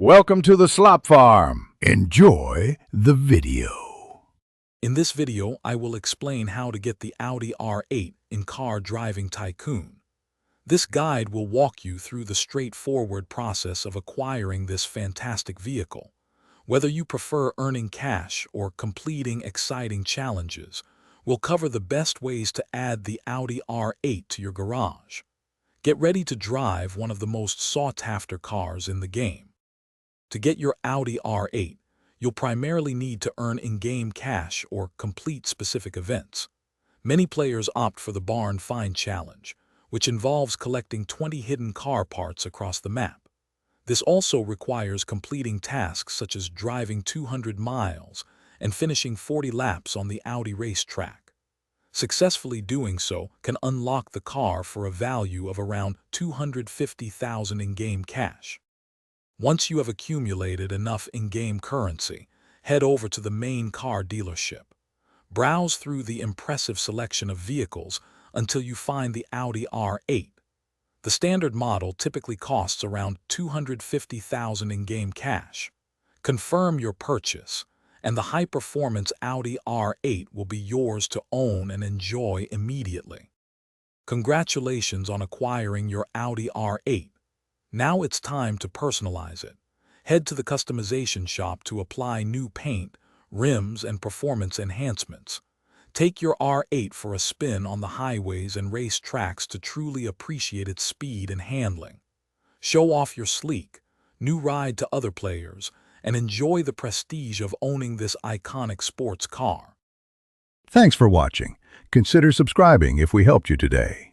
Welcome to the Slop Farm. Enjoy the video. In this video, I will explain how to get the Audi R8 in Car Driving Tycoon. This guide will walk you through the straightforward process of acquiring this fantastic vehicle. Whether you prefer earning cash or completing exciting challenges, we'll cover the best ways to add the Audi R8 to your garage. Get ready to drive one of the most sought-after cars in the game. To get your Audi R8, you'll primarily need to earn in-game cash or complete specific events. Many players opt for the Barn Find Challenge, which involves collecting 20 hidden car parts across the map. This also requires completing tasks such as driving 200 miles and finishing 40 laps on the Audi racetrack. Successfully doing so can unlock the car for a value of around $250,000 in-game cash. Once you have accumulated enough in-game currency, head over to the main car dealership. Browse through the impressive selection of vehicles until you find the Audi R8. The standard model typically costs around $250,000 in-game cash. Confirm your purchase, and the high-performance Audi R8 will be yours to own and enjoy immediately. Congratulations on acquiring your Audi R8. Now it's time to personalize it. Head to the customization shop to apply new paint, rims, and performance enhancements. Take your R8 for a spin on the highways and race tracks to truly appreciate its speed and handling. Show off your sleek, new ride to other players, and enjoy the prestige of owning this iconic sports car. Thanks for watching. Consider subscribing if we helped you today.